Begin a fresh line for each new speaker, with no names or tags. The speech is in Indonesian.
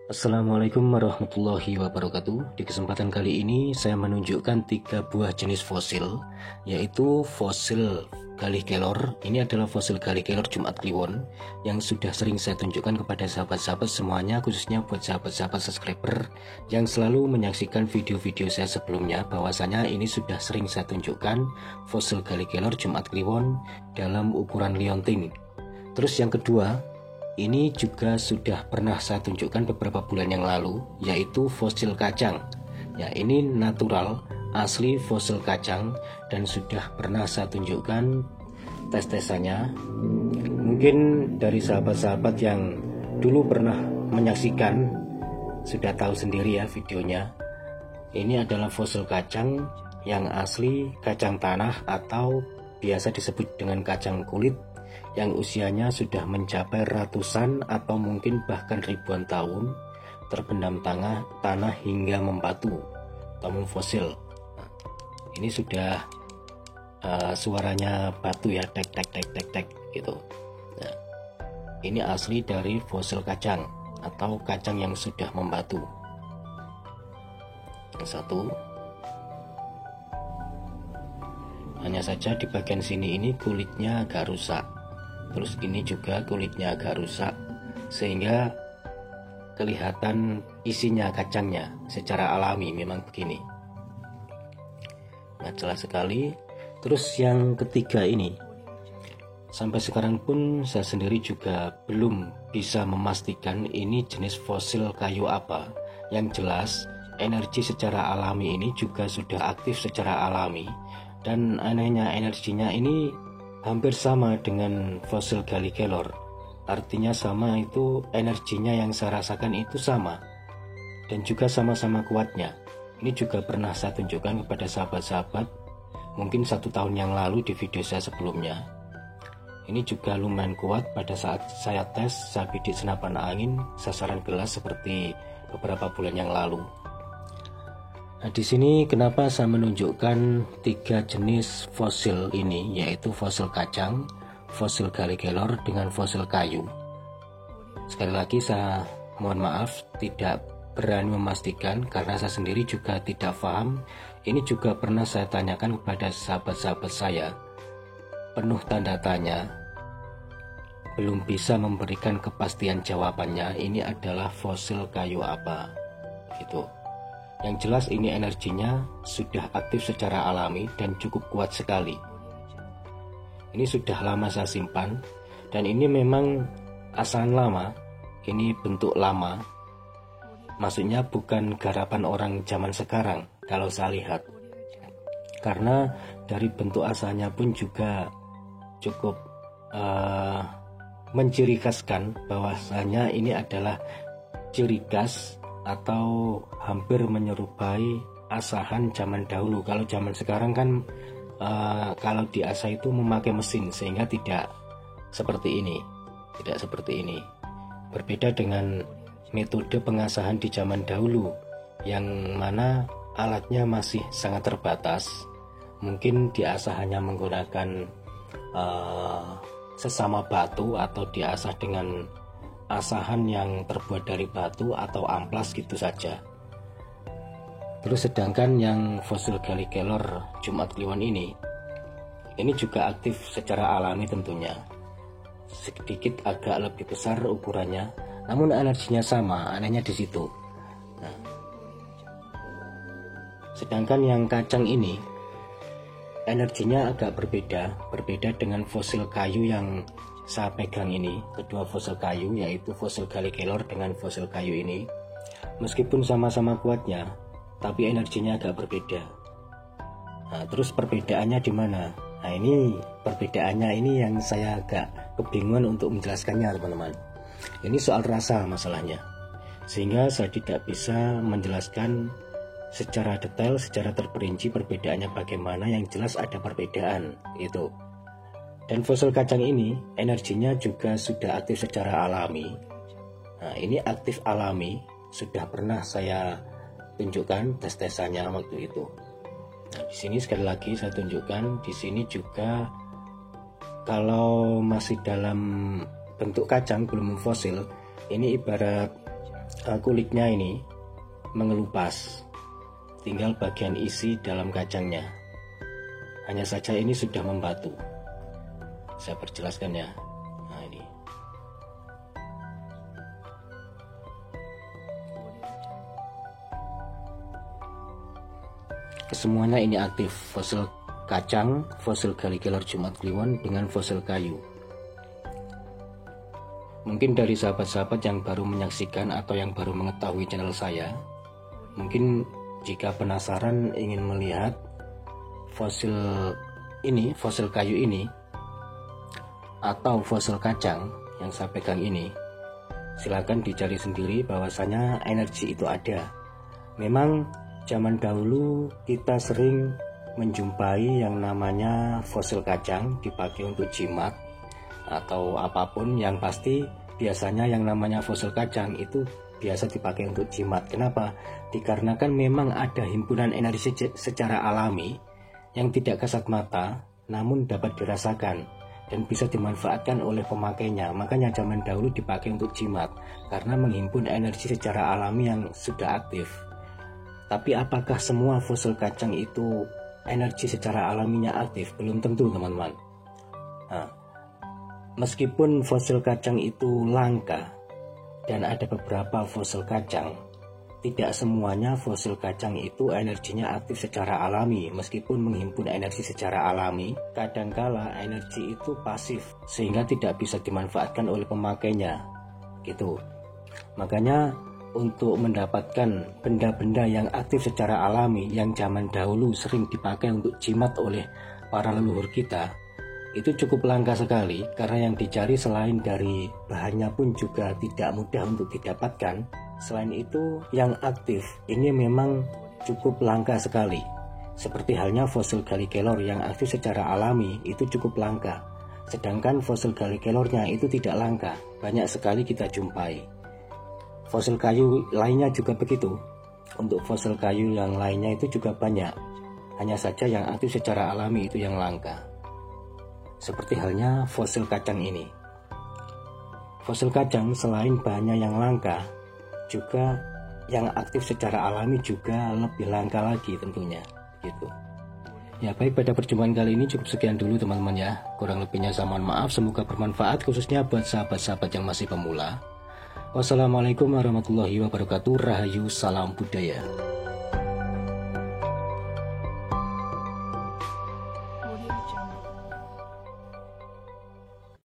Assalamualaikum warahmatullahi wabarakatuh. Di kesempatan kali ini saya menunjukkan 3 buah jenis fosil, yaitu fosil Galih Kelor. Ini adalah fosil Galih Kelor Jumat Kliwon yang sudah sering saya tunjukkan kepada sahabat-sahabat semuanya, khususnya buat sahabat-sahabat subscriber yang selalu menyaksikan video-video saya sebelumnya, bahwasanya ini sudah sering saya tunjukkan fosil Galih Kelor Jumat Kliwon dalam ukuran lionting. Terus yang kedua, ini juga sudah pernah saya tunjukkan beberapa bulan yang lalu, yaitu fosil kacang. Ya, ini natural, asli fosil kacang, dan sudah pernah saya tunjukkan tes-tesannya. Mungkin dari sahabat-sahabat yang dulu pernah menyaksikan sudah tahu sendiri ya videonya. Ini adalah fosil kacang yang asli kacang tanah atau biasa disebut dengan kacang kulit, yang usianya sudah mencapai ratusan atau mungkin bahkan ribuan tahun, terpendam tanah hingga membatu atau memfosil. Ini sudah suaranya batu ya, tek tek tek tek tek gitu. Nah, ini asli dari fosil kacang atau kacang yang sudah membatu. Yang satu, hanya saja di bagian sini ini kulitnya agak rusak. Terus ini juga kulitnya agak rusak, sehingga kelihatan isinya kacangnya secara alami memang begini. Nah, jelas sekali. Terus yang ketiga ini, sampai sekarang pun saya sendiri juga belum bisa memastikan ini jenis fosil kayu apa. Yang jelas energi secara alami ini juga sudah aktif secara alami, dan anehnya energinya ini hampir sama dengan fosil Galih Kelor. Artinya sama, itu energinya yang saya rasakan itu sama, dan juga sama-sama kuatnya. Ini juga pernah saya tunjukkan kepada sahabat-sahabat mungkin 1 tahun yang lalu di video saya sebelumnya. Ini juga lumayan kuat pada saat saya tes, saya bidik senapan angin sasaran gelas seperti beberapa bulan yang lalu. Nah, di sini kenapa saya menunjukkan 3 jenis fosil ini, yaitu fosil kacang, fosil Galih Kelor dengan fosil kayu. Sekali lagi saya mohon maaf tidak berani memastikan karena saya sendiri juga tidak paham. Ini juga pernah saya tanyakan kepada sahabat-sahabat saya, penuh tanda tanya, belum bisa memberikan kepastian jawabannya ini adalah fosil kayu apa gitu. Yang jelas ini energinya sudah aktif secara alami dan cukup kuat sekali. Ini sudah lama saya simpan, dan ini memang asalan lama. Ini bentuk lama, maksudnya bukan garapan orang zaman sekarang kalau saya lihat. Karena dari bentuk asalnya pun juga cukup menciri khaskan bahwasanya ini adalah ciri khas atau hampir menyerupai asahan zaman dahulu. Kalau zaman sekarang kan kalau diasah itu memakai mesin, sehingga tidak seperti ini, berbeda dengan metode pengasahan di zaman dahulu yang mana alatnya masih sangat terbatas. Mungkin diasah hanya menggunakan sesama batu atau diasah dengan asahan yang terbuat dari batu atau amplas gitu saja. Terus sedangkan yang fosil Galih Kelor Jumat Kliwon ini juga aktif secara alami tentunya. Sedikit agak lebih besar ukurannya, namun energinya sama, anehnya di situ. Nah, sedangkan yang kacang ini energinya agak berbeda dengan fosil kayu yang saya pegang ini. Kedua fosil kayu, yaitu fosil Galih Kelor dengan fosil kayu ini, meskipun sama-sama kuatnya, tapi energinya agak berbeda. Nah, terus perbedaannya di mana? Nah, ini perbedaannya ini yang saya agak kebingungan untuk menjelaskannya, teman-teman. Ini soal rasa masalahnya, sehingga saya tidak bisa menjelaskan secara detail, secara terperinci perbedaannya bagaimana. Yang jelas ada perbedaan itu. Dan fosil kacang ini energinya juga sudah aktif secara alami. Nah, ini aktif alami, sudah pernah saya tunjukkan tes-tesannya waktu itu. Nah, di sini sekali lagi saya tunjukkan, di sini juga kalau masih dalam bentuk kacang belum fosil, ini ibarat kulitnya ini mengelupas, tinggal bagian isi dalam kacangnya. Hanya saja ini sudah membatu. Saya perjelaskan ya. Nah, ini. Kesemuanya ini aktif, fosil kacang, fosil Galligeller Jumat Kliwon dengan fosil kayu. Mungkin dari sahabat-sahabat yang baru menyaksikan atau yang baru mengetahui channel saya, mungkin jika penasaran ingin melihat fosil ini, fosil kayu ini, atau fosil kacang yang saya pegang ini, silakan dicari sendiri bahwasanya energi itu ada. Memang zaman dahulu kita sering menjumpai yang namanya fosil kacang dipakai untuk jimat atau apapun, yang pasti biasanya yang namanya fosil kacang itu biasa dipakai untuk jimat. Kenapa? Dikarenakan memang ada himpunan energi secara alami yang tidak kasat mata namun dapat dirasakan dan bisa dimanfaatkan oleh pemakainya. Makanya zaman dahulu dipakai untuk jimat karena menghimpun energi secara alami yang sudah aktif. Tapi apakah semua fosil kacang itu energi secara alaminya aktif? Belum tentu, teman-teman. Nah, meskipun fosil kacang itu langka dan ada beberapa fosil kacang, tidak semuanya fosil kacang itu energinya aktif secara alami. Meskipun menghimpun energi secara alami, kadangkala energi itu pasif sehingga tidak bisa dimanfaatkan oleh pemakainya, gitu. Makanya untuk mendapatkan benda-benda yang aktif secara alami yang zaman dahulu sering dipakai untuk jimat oleh para leluhur kita, itu cukup langka sekali, karena yang dicari selain dari bahannya pun juga tidak mudah untuk didapatkan. Selain itu, yang aktif ini memang cukup langka sekali. Seperti halnya fosil Galligeller yang aktif secara alami itu cukup langka. Sedangkan fosil Galligellernya itu tidak langka, banyak sekali kita jumpai. Fosil kayu lainnya juga begitu. Untuk fosil kayu yang lainnya itu juga banyak. Hanya saja yang aktif secara alami itu yang langka. Seperti halnya fosil kacang ini. Fosil kacang selain bahannya yang langka, juga yang aktif secara alami juga lebih langka lagi tentunya, gitu. Ya baik, pada perjumpaan kali ini cukup sekian dulu teman-teman ya. Kurang lebihnya saya mohon maaf, semoga bermanfaat khususnya buat sahabat-sahabat yang masih pemula. Wassalamualaikum warahmatullahi wabarakatuh. Rahayu, salam budaya.